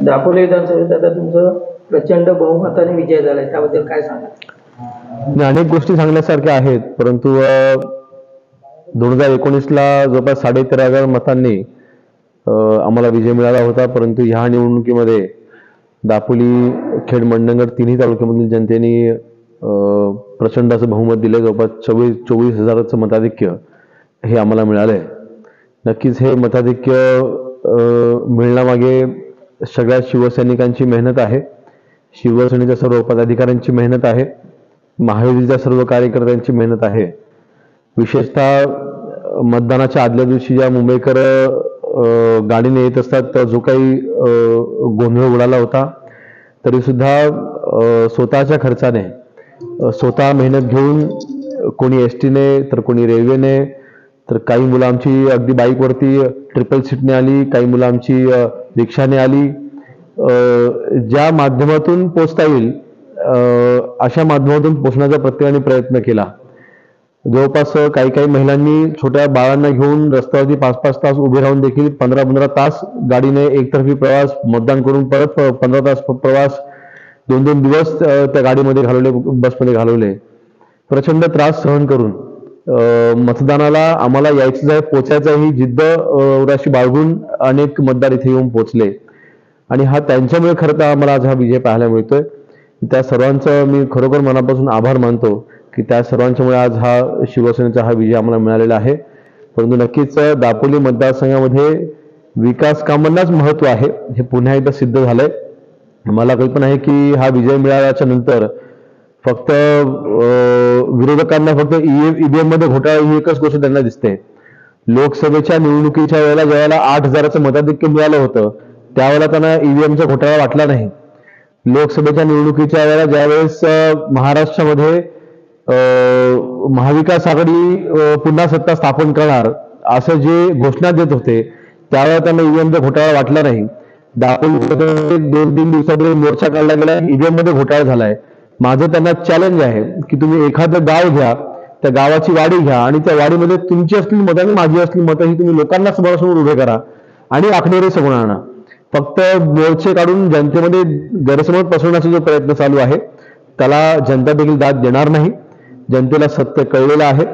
दापोली विधानसभेत आता तुमचं प्रचंड बहुमताने विजय झालाय, त्याबद्दल काय सांगा? अनेक गोष्टी सांगण्यासारख्या आहेत, परंतु 2019ला जवळपास 13,500 मतांनी आम्हाला विजय मिळाला होता. परंतु ह्या निवडणुकीमध्ये दापोली, खेड, मंडणगड तिन्ही तालुक्यामधील जनतेने प्रचंड असं बहुमत दिले. जवळपास 24,000चं मताधिक्य हे आम्हाला मिळालंय. नक्कीच हे मताधिक्य मिळण्यामागे सगळ्या शिवसैनिकांची मेहनत आहे, शिवसेनेच्या सर्व पदाधिकाऱ्यांची मेहनत आहे, महायुतीच्या सर्व कार्यकर्त्यांची मेहनत आहे. विशेषतः मतदानाच्या आदल्या दिवशी ज्या मुंबईकर गाडीने येत असतात, तर जो काही गोंधळ उडाला होता, तरी सुद्धा स्वतःच्या खर्चाने, स्वतः मेहनत घेऊन, कोणी एसटीने तर कोणी रेल्वेने, तर काही मुलं आमची अगदी बाईकवरती ट्रिपल सीटने आली, काही मुलं आमची रिक्षाने आली. ज्या माध्यमातून पोचता येईल अशा माध्यमातून पोचण्याचा प्रत्येकाने प्रयत्न केला. जवळपास काही महिलांनी छोट्या बाळांना घेऊन रस्त्यावरती 5-5 तास उभे राहून देखील 15-15 तास गाडीने एकतर्फी प्रवास, मतदान करून परत 15 तास प्रवास, 2-2 दिवस त्या गाडीमध्ये घालवले, बसमध्ये घालवले. प्रचंड त्रास सहन करून मतदानाला आम्हाला यायचं आहे, पोचायचं आहे, ही जिद्द उराशी बाळगून अनेक मतदार इथे येऊन पोचले. आणि हा त्यांच्यामुळे खरं तर आम्हाला आज हा विजय पाहायला मिळतोय. त्या सर्वांचं मी खरोखर मनापासून आभार मानतो की त्या सर्वांच्यामुळे आज हा शिवसेनेचा हा विजय आम्हाला मिळालेला आहे. परंतु नक्कीच दापोली मतदारसंघामध्ये विकास कामांनाच महत्व आहे, हे पुन्हा एकदा सिद्ध झालंय. मला कल्पना आहे की हा विजय मिळाल्याच्या नंतर फक्त विरोधकांना फक्त ईव्हीएम मध्ये घोटाळा ही एकच गोष्ट त्यांना दिसते. लोकसभेच्या निवडणुकीच्या वेळेला ज्यावेळेला 8,000चं मताधिक्य मिळालं होतं, त्यावेळेला त्यांना ईव्हीएमचा घोटाळा वाटला नाही. लोकसभेच्या निवडणुकीच्या वेळेला ज्यावेळेस महाराष्ट्रामध्ये महाविकास आघाडी पुन्हा सत्ता स्थापन करणार असं जे घोषणा देत होते, त्यावेळेला त्यांना ईव्हीएमचा घोटाळा वाटला नाही. दापोलीमध्ये 2-3 दिवसापूर्वी मोर्चा काढला गेला, ईव्हीएम मध्ये घोटाळा झालाय. माझं त्यांना चॅलेंज आहे की तुम्ही एखादं गाव घ्या, त्या गावाची वाडी घ्या आणि त्या वाडीमध्ये तुमची असलेली मतं आणि माझी असलेली मतं ही तुम्ही लोकांना समोरासमोर उभे करा आणि आखणेरे समोर आणा. फक्त मोर्चे काढून जनतेमध्ये गैरसमज पसरवण्याचा जो प्रयत्न चालू आहे, त्याला जनता देखील दाद देणार नाही. जनतेला सत्य कळलेलं आहे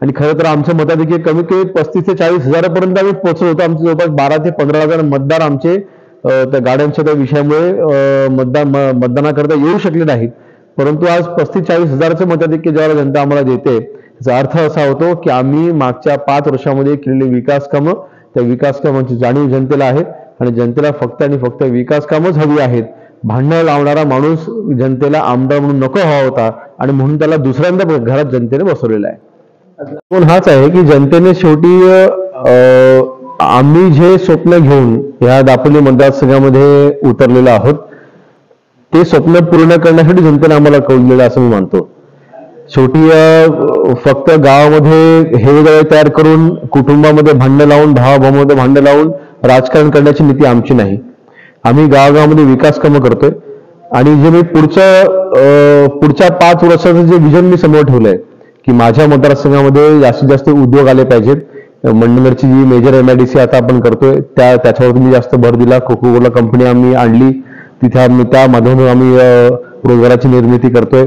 आणि खरं तर आमचं मताधिक्य कमीत कमी 35,000 ते 40,000पर्यंत आम्ही पोहोचलो होतो. आमचे जवळपास 12,000 ते 15,000 मतदार आमचे त्या गाड्यांच्या त्या विषयामुळे मतदानाकरता येऊ शकले नाहीत. परंतु आज 35-40,000चं मताधिक्य ज्यावेळेला जनता आम्हाला देते, त्याचा अर्थ असा होतो की आम्ही मागच्या 5 वर्षामध्ये केलेली विकास कामं, त्या विकास कामांची जाणीव जनतेला आहे आणि जनतेला फक्त आणि फक्त विकास कामच हवी आहेत. भांडणं लावणारा माणूस जनतेला आमदार म्हणून नको हवा होता आणि म्हणून त्याला दुसऱ्यांदा घरात जनतेने बसवलेला आहे. पण हाच आहे की जनतेने शेवटी आम्ही जे स्वप्न घेऊन या दापोली मतदारसंघामध्ये उतरलेलो आहोत, ते स्वप्न पूर्ण करण्यासाठी जनतेने आम्हाला कळलेलं असं मी मानतो. शेवटी फक्त गावामध्ये हे तयार करून, कुटुंबामध्ये भांडणं लावून, भावाभावामध्ये भांडणं लावून राजकारण करण्याची नीती आमची नाही. आम्ही गावागावामध्ये विकास कामं करतोय आणि जे मी पुढच्या 5 वर्षाचं जे विजन मी समोर ठेवलंय की माझ्या मतदारसंघामध्ये जास्तीत जास्त उद्योग आले पाहिजेत. मंडणगडची जी मेजर MIDC आता आपण करतोय त्याच्यावर मी जास्त भर दिला. कोका-कोला कंपनी आम्ही आणली, तिथे त्या माध्यमातून आम्ही रोजगाराची निर्मिती करतोय.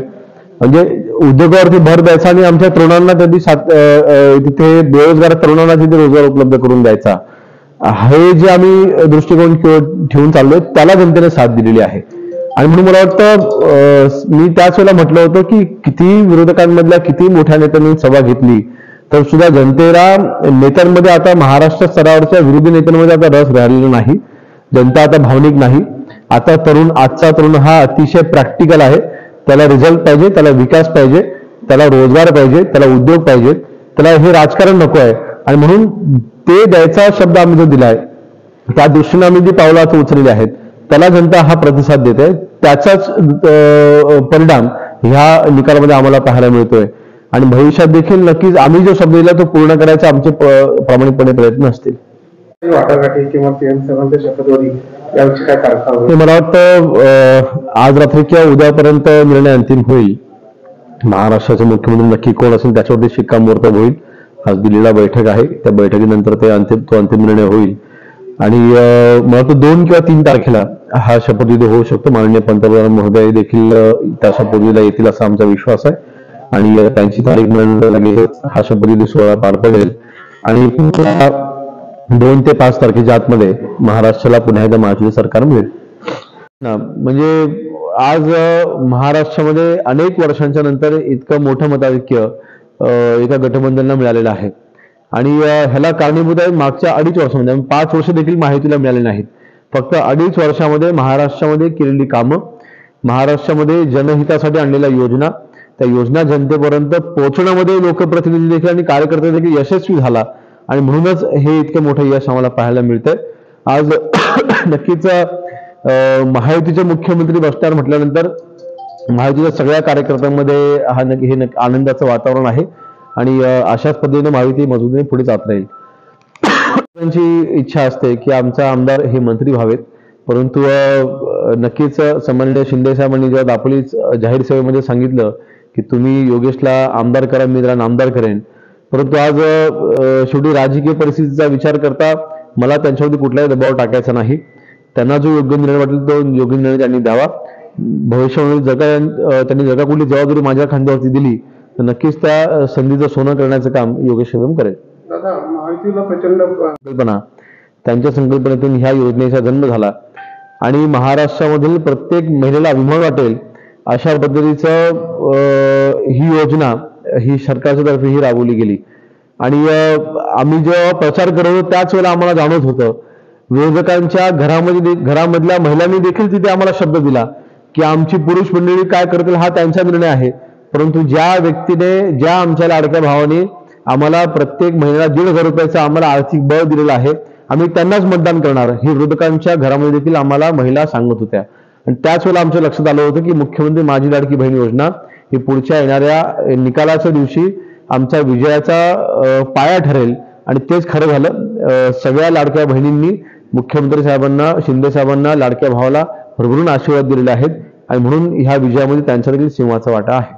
म्हणजे उद्योगावरती भर द्यायचा आणि आमच्या तरुणांना तिथे बेरोजगार तरुणांना तिथे रोजगार उपलब्ध करून द्यायचा, हे जे आम्ही दृष्टिकोन ठेवून चाललोय त्याला जनतेने साथ दिलेली आहे. आणि म्हणून मला वाटतं मी त्याच वेळेला म्हटलं होतं की किती विरोधकांमधल्या किती मोठ्या नेत्यांनी सभा घेतली तर सुद्धा जनतेला नेत्यांमध्ये आता महाराष्ट्र स्तरावरच्या विरोधी नेत्यांमध्ये आता रस राहिलेला नाही. जनता आता भावनिक नाही. आता आजचा तरुण हा अतिशय प्रॅक्टिकल आहे. त्याला रिझल्ट पाहिजे, त्याला विकास पाहिजे, त्याला रोजगार पाहिजे, त्याला उद्योग पाहिजे, त्याला हे राजकारण नको आहे. आणि म्हणून ते द्यायचा शब्द आम्ही जो दिलाय, त्या दृष्टीने आम्ही जी पावलं आता उचलली आहेत, त्याला जनता हा प्रतिसाद देते. त्याचाच परिणाम ह्या निकालामध्ये आम्हाला पाहायला मिळतोय. आणि भविष्यात देखील नक्कीच आम्ही जो शब्द दिला तो पूर्ण करायचा आमचे प्रामाणिकपणे प्रयत्न असतील. वाटाघाटी किंवा पीएम शपथविधी याविषयी काय तारखा? मला वाटतं आज रात्री किंवा उद्यापर्यंत निर्णय अंतिम होईल. महाराष्ट्राचे मुख्यमंत्री नक्की कोण असेल त्याच्यावरती शिक्कामोर्तब होईल. आज दिल्लीला बैठक आहे, त्या बैठकीनंतर तो अंतिम निर्णय होईल. आणि मला वाटतं 2 किंवा 3 तारखेला हा शपथविधी होऊ शकतो. माननीय पंतप्रधान महोदय देखील त्या शपथविधीला येतील असा आमचा विश्वास आहे आणि त्यांची तारीख मिळाल्यानंतर लगेच हा शपथविधी सोहळा पार पडेल आणि 2 ते 5 तारखेच्या आतमध्ये महाराष्ट्राला पुन्हा एकदा महायुती सरकार मिळेल. म्हणजे आज महाराष्ट्रामध्ये अनेक वर्षांच्या नंतर इतकं मोठं मताधिक्य एका गठबंधनला मिळालेलं आहे आणि ह्याला कारणीभूत आहे मागच्या 2.5 वर्षामध्ये, 5 वर्ष देखील महायुतीला मिळाले नाहीत. फक्त 2.5 वर्षामध्ये महाराष्ट्रामध्ये केलेली कामं, महाराष्ट्रामध्ये जनहितासाठी आणलेल्या योजना, त्या योजना जनतेपर्यंत पोहोचवण्यामध्ये लोकप्रतिनिधी देखील आणि कार्यकर्ते देखील यशस्वी झाला आणि म्हणूनच हे इतकं मोठं यश आम्हाला पाहायला मिळतंय. आज नक्कीच महायुतीचे मुख्यमंत्री बसणार म्हटल्यानंतर महायुतीच्या सगळ्या कार्यकर्त्यांमध्ये हे आनंदाचं वातावरण आहे आणि अशाच पद्धतीने महायुती मजबूतीने पुढे जात राहील. त्यांची इच्छा असते की आमचा आमदार हे मंत्री व्हावेत, परंतु नक्कीच सन्माननीय शिंदे साहेबांनी जेव्हा दापोली जाहीर सभेमध्ये सांगितलं की तुम्ही योगेशला आमदार करा, मी त्याला नामदार करेन, परंतु आज शेवटी राजकीय परिस्थितीचा विचार करता मला त्यांच्यावरती कुठलाही दबाव टाकायचा नाही. त्यांना जो योग्य निर्णय वाटेल तो योग्य निर्णय त्यांनी द्यावा. भविष्यामध्ये त्यांनी जर का कुठली जबाबदारी माझ्या खांद्यावरती दिली तर नक्कीच त्या संधीचं सोनं करण्याचं काम योगेश कदम करेल. दादा, महायुतीला प्रचंड संकल्पना, त्यांच्या संकल्पनेतून ह्या योजनेचा जन्म झाला आणि महाराष्ट्रामधील प्रत्येक महिलेला अभिमान वाटेल अशा पद्धतीचं ही योजना ही सरकारच्या तर्फे ही राबवली गेली आणि आम्ही जेव्हा प्रचार करत होतो त्याच वेळेला आम्हाला जाणवत होतं विरोधकांच्या घरामधल्या महिलांनी देखील तिथे आम्हाला शब्द दिला की आमची पुरुष मंडळी काय करतील हा त्यांचा निर्णय आहे, परंतु ज्या व्यक्तीने, ज्या आमच्या लाडक्या भावाने आम्हाला प्रत्येक महिन्याला 1,500 रुपयाचं आम्हाला आर्थिक बळ दिलेलं आहे, आम्ही त्यांनाच मतदान करणार, ही विरोधकांच्या घरामध्ये देखील आम्हाला महिला सांगत होत्या. आणि त्याच वेळेला आमच्या लक्षात आलं होतं की मुख्यमंत्री माझी लाडकी बहीण योजना ही पुढच्या येणाऱ्या निकालाच्या दिवशी आमच्या विजयाचा पाया ठरेल आणि तेच खरं झालं. सगळ्या लाडक्या बहिणींनी मुख्यमंत्री साहेबांना, शिंदे साहेबांना, लाडक्या भावाला भरभरून आशीर्वाद दिलेले आहेत आणि म्हणून ह्या विजयामध्ये त्यांचा देखील सिंहाचा वाटा आहे.